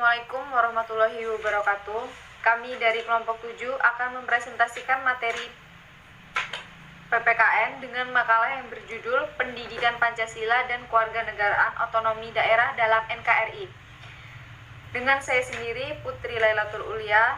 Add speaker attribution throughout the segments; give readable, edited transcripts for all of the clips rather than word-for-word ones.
Speaker 1: Assalamualaikum warahmatullahi wabarakatuh. Kami dari kelompok 7 akan mempresentasikan materi PPKN dengan makalah yang berjudul Pendidikan Pancasila dan Kewarganegaraan Otonomi Daerah dalam NKRI. Dengan saya sendiri, Putri Lailatul Ulia,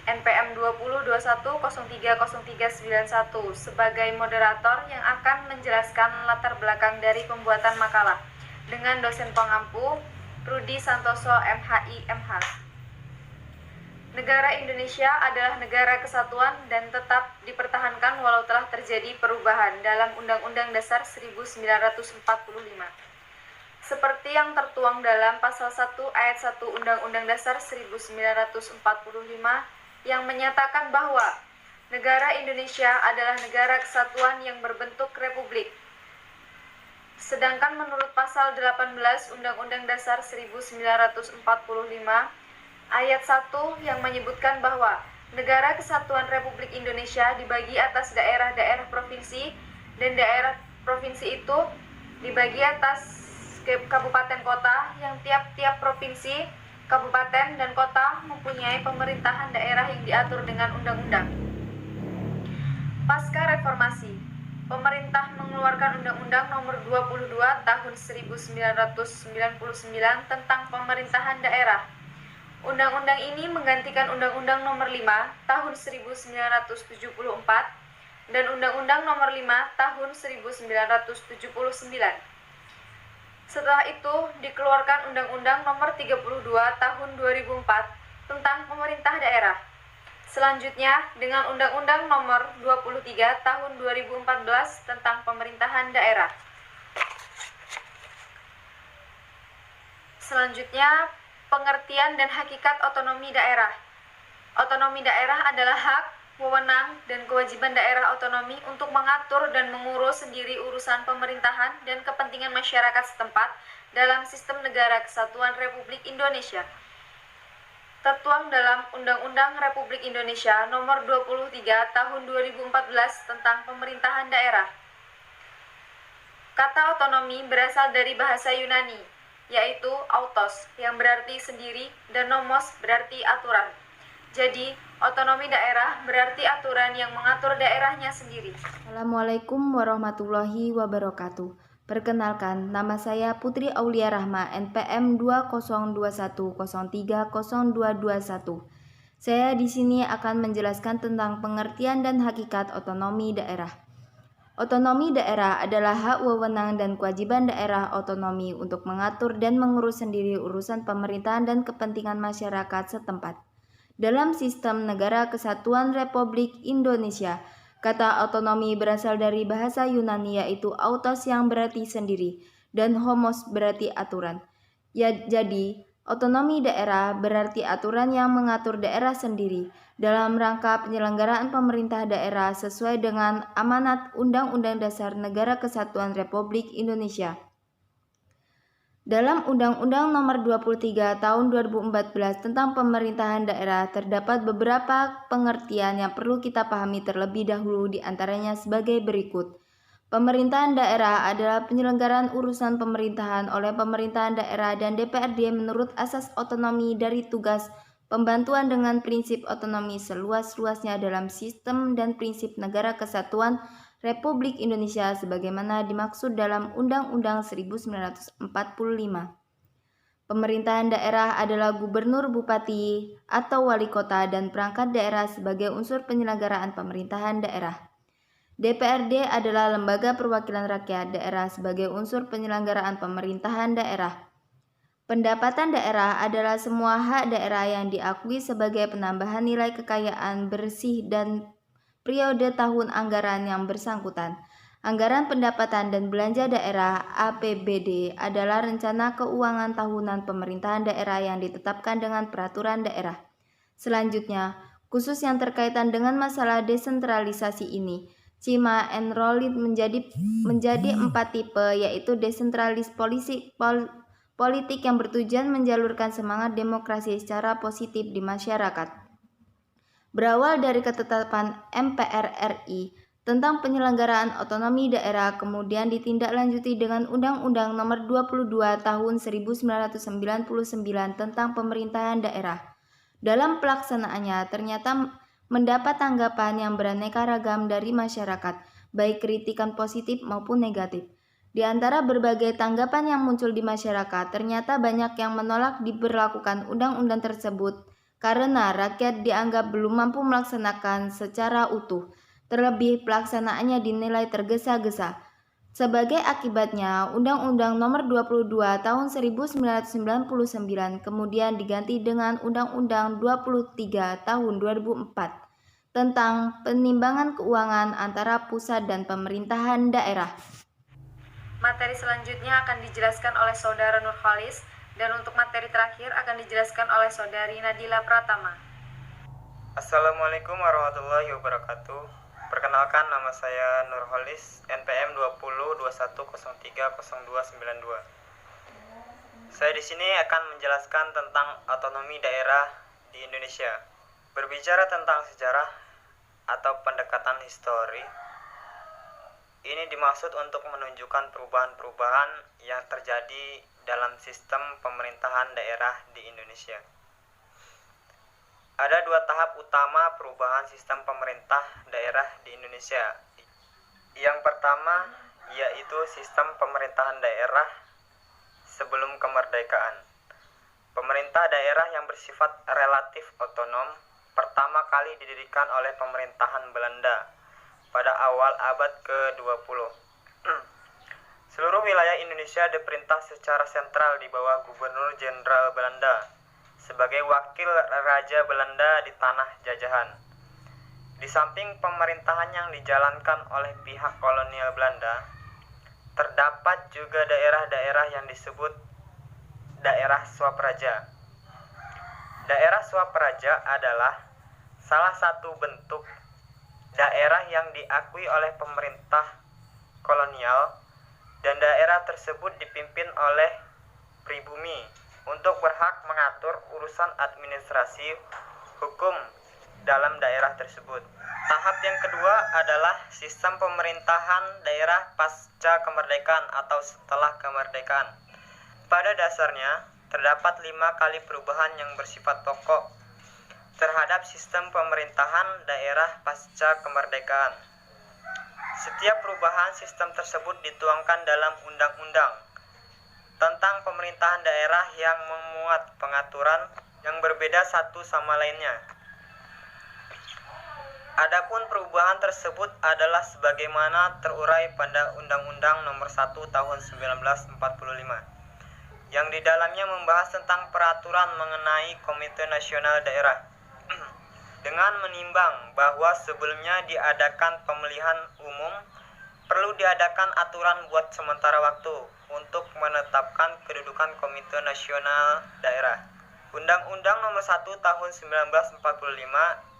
Speaker 1: NPM 2021030391 sebagai moderator yang akan menjelaskan latar belakang dari pembuatan makalah dengan dosen pengampu Rudi Santoso MHI MH. Negara Indonesia adalah negara kesatuan dan tetap dipertahankan walau telah terjadi perubahan dalam Undang-Undang Dasar 1945. Seperti yang tertuang dalam Pasal 1 Ayat 1 Undang-Undang Dasar 1945 yang menyatakan bahwa negara Indonesia adalah negara kesatuan yang berbentuk republik. Sedangkan menurut Pasal 18 Undang-Undang Dasar 1945 Ayat 1 yang menyebutkan bahwa negara kesatuan Republik Indonesia dibagi atas daerah-daerah provinsi dan daerah provinsi itu dibagi atas kabupaten kota yang tiap-tiap provinsi, kabupaten, dan kota mempunyai pemerintahan daerah yang diatur dengan undang-undang. Pasca reformasi, pemerintah mengeluarkan Undang-Undang Nomor 22 Tahun 1999 tentang pemerintahan daerah. Undang-undang ini menggantikan Undang-Undang Nomor 5 Tahun 1974 dan Undang-Undang Nomor 5 Tahun 1979. Setelah itu dikeluarkan Undang-Undang Nomor 32 Tahun 2004 tentang pemerintah daerah. Selanjutnya dengan Undang-Undang Nomor 23 Tahun 2014 tentang pemerintahan daerah. Selanjutnya, pengertian dan hakikat otonomi daerah. Otonomi daerah adalah hak, wewenang, dan kewajiban daerah otonomi untuk mengatur dan mengurus sendiri urusan pemerintahan dan kepentingan masyarakat setempat dalam sistem negara kesatuan Republik Indonesia. Tertuang dalam Undang-Undang Republik Indonesia Nomor 23 Tahun 2014 tentang pemerintahan daerah. Kata otonomi berasal dari bahasa Yunani, yaitu autos yang berarti sendiri dan nomos berarti aturan. Jadi, otonomi daerah berarti aturan yang mengatur daerahnya sendiri.
Speaker 2: Assalamualaikum warahmatullahi wabarakatuh. Perkenalkan, nama saya Putri Aulia Rahma, NPM 2021030221. Saya di sini akan menjelaskan tentang pengertian dan hakikat otonomi daerah. Otonomi daerah adalah hak wewenang dan kewajiban daerah otonomi untuk mengatur dan mengurus sendiri urusan pemerintahan dan kepentingan masyarakat setempat. Dalam sistem negara kesatuan Republik Indonesia, kata otonomi berasal dari bahasa Yunani yaitu autos yang berarti sendiri dan homos berarti aturan. Jadi, otonomi daerah berarti aturan yang mengatur daerah sendiri dalam rangka penyelenggaraan pemerintah daerah sesuai dengan amanat Undang-Undang Dasar Negara Kesatuan Republik Indonesia. Dalam Undang-Undang Nomor 23 Tahun 2014 tentang pemerintahan daerah terdapat beberapa pengertian yang perlu kita pahami terlebih dahulu, di antaranya sebagai berikut. Pemerintahan daerah adalah penyelenggaraan urusan pemerintahan oleh pemerintahan daerah dan DPRD menurut asas otonomi dari tugas pembantuan dengan prinsip otonomi seluas-luasnya dalam sistem dan prinsip negara kesatuan Republik Indonesia sebagaimana dimaksud dalam Undang-Undang 1945. Pemerintahan daerah adalah gubernur, bupati, atau wali kota dan perangkat daerah sebagai unsur penyelenggaraan pemerintahan daerah. DPRD adalah lembaga perwakilan rakyat daerah sebagai unsur penyelenggaraan pemerintahan daerah. Pendapatan daerah adalah semua hak daerah yang diakui sebagai penambahan nilai kekayaan bersih dan periode tahun anggaran yang bersangkutan. Anggaran pendapatan dan belanja daerah (APBD) adalah rencana keuangan tahunan pemerintahan daerah yang ditetapkan dengan peraturan daerah. Selanjutnya, khusus yang terkaitan dengan masalah desentralisasi ini, Cima enrolled menjadi 4 tipe, yaitu desentralis politik yang bertujuan menjalurkan semangat demokrasi secara positif di masyarakat. Berawal dari ketetapan MPR RI tentang penyelenggaraan otonomi daerah kemudian ditindaklanjuti dengan Undang-Undang Nomor 22 Tahun 1999 tentang pemerintahan daerah. Dalam pelaksanaannya ternyata mendapat tanggapan yang beraneka ragam dari masyarakat, baik kritikan positif maupun negatif. Di antara berbagai tanggapan yang muncul di masyarakat, ternyata banyak yang menolak diberlakukan undang-undang tersebut karena rakyat dianggap belum mampu melaksanakan secara utuh. Terlebih pelaksanaannya dinilai tergesa-gesa. Sebagai akibatnya, Undang-Undang Nomor 22 Tahun 1999 kemudian diganti dengan Undang-Undang 23 Tahun 2004 tentang penimbangan keuangan antara pusat dan pemerintahan daerah.
Speaker 1: Materi selanjutnya akan dijelaskan oleh Saudara Nurholis, dan untuk materi terakhir akan dijelaskan oleh Saudari Nadila Pratama.
Speaker 3: Assalamualaikum warahmatullahi wabarakatuh. Perkenalkan, nama saya Nurholis, NPM 2021030292. Saya di sini akan menjelaskan tentang otonomi daerah di Indonesia. Berbicara tentang sejarah atau pendekatan histori, ini dimaksud untuk menunjukkan perubahan-perubahan yang terjadi dalam sistem pemerintahan daerah di Indonesia. Ada dua tahap utama perubahan sistem pemerintah daerah di Indonesia. Yang pertama yaitu sistem pemerintahan daerah sebelum kemerdekaan. Pemerintah daerah yang bersifat relatif otonom pertama kali didirikan oleh pemerintahan Belanda pada awal abad ke-20. Seluruh wilayah Indonesia diperintah secara sentral di bawah Gubernur Jenderal Belanda sebagai wakil Raja Belanda di tanah jajahan. Di samping pemerintahan yang dijalankan oleh pihak kolonial Belanda, terdapat juga daerah-daerah yang disebut daerah swapraja. Daerah swapraja adalah salah satu bentuk daerah yang diakui oleh pemerintah kolonial dan daerah tersebut dipimpin oleh pribumi untuk berhak mengatur urusan administrasi hukum dalam daerah tersebut. Tahap yang kedua adalah sistem pemerintahan daerah pasca kemerdekaan atau setelah kemerdekaan. Pada dasarnya, terdapat 5 kali perubahan yang bersifat pokok terhadap sistem pemerintahan daerah pasca kemerdekaan. Setiap perubahan sistem tersebut dituangkan dalam undang-undang tentang pemerintahan daerah yang memuat pengaturan yang berbeda satu sama lainnya. Adapun perubahan tersebut adalah sebagaimana terurai pada Undang-Undang Nomor 1 Tahun 1945 yang di dalamnya membahas tentang peraturan mengenai Komite Nasional Daerah. Dengan menimbang bahwa sebelumnya diadakan pemilihan umum, perlu diadakan aturan buat sementara waktu untuk menetapkan kedudukan Komite Nasional Daerah. Undang-Undang Nomor 1 Tahun 1945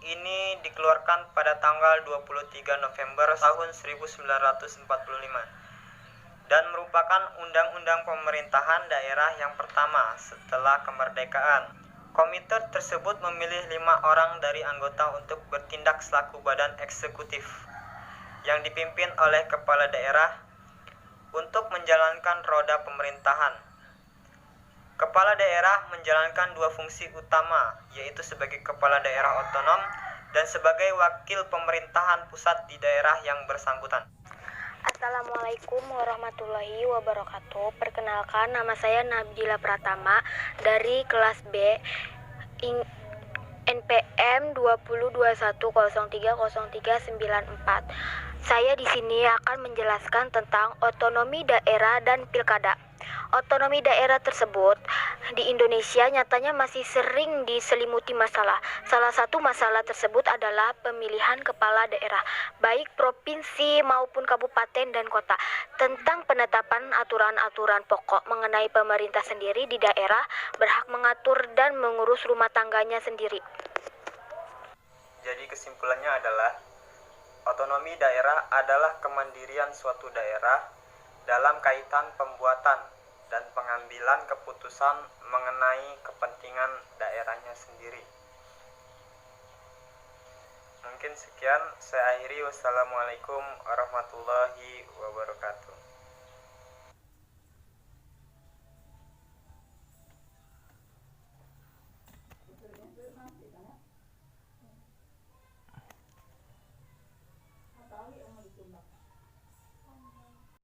Speaker 3: ini dikeluarkan pada tanggal 23 November tahun 1945 dan merupakan undang-undang pemerintahan daerah yang pertama setelah kemerdekaan. Komite tersebut memilih 5 orang dari anggota untuk bertindak selaku badan eksekutif yang dipimpin oleh kepala daerah untuk menjalankan roda pemerintahan. Kepala daerah menjalankan 2 fungsi utama, yaitu sebagai kepala daerah otonom dan sebagai wakil pemerintahan pusat di daerah yang bersangkutan.
Speaker 4: Assalamualaikum warahmatullahi wabarakatuh. Perkenalkan, nama saya Nadila Pratama dari kelas B NPM 2021030394. Saya di sini akan menjelaskan tentang otonomi daerah dan pilkada. Otonomi daerah tersebut di Indonesia nyatanya masih sering diselimuti masalah. Salah satu masalah tersebut adalah pemilihan kepala daerah, baik provinsi maupun kabupaten dan kota, tentang penetapan aturan-aturan pokok mengenai pemerintah sendiri di daerah berhak mengatur dan mengurus rumah tangganya sendiri.
Speaker 3: Jadi kesimpulannya adalah otonomi daerah adalah kemandirian suatu daerah dalam kaitan pembuatan dan pengambilan keputusan mengenai kepentingan daerahnya sendiri. Mungkin sekian, saya akhiri. Wassalamualaikum warahmatullahi wabarakatuh.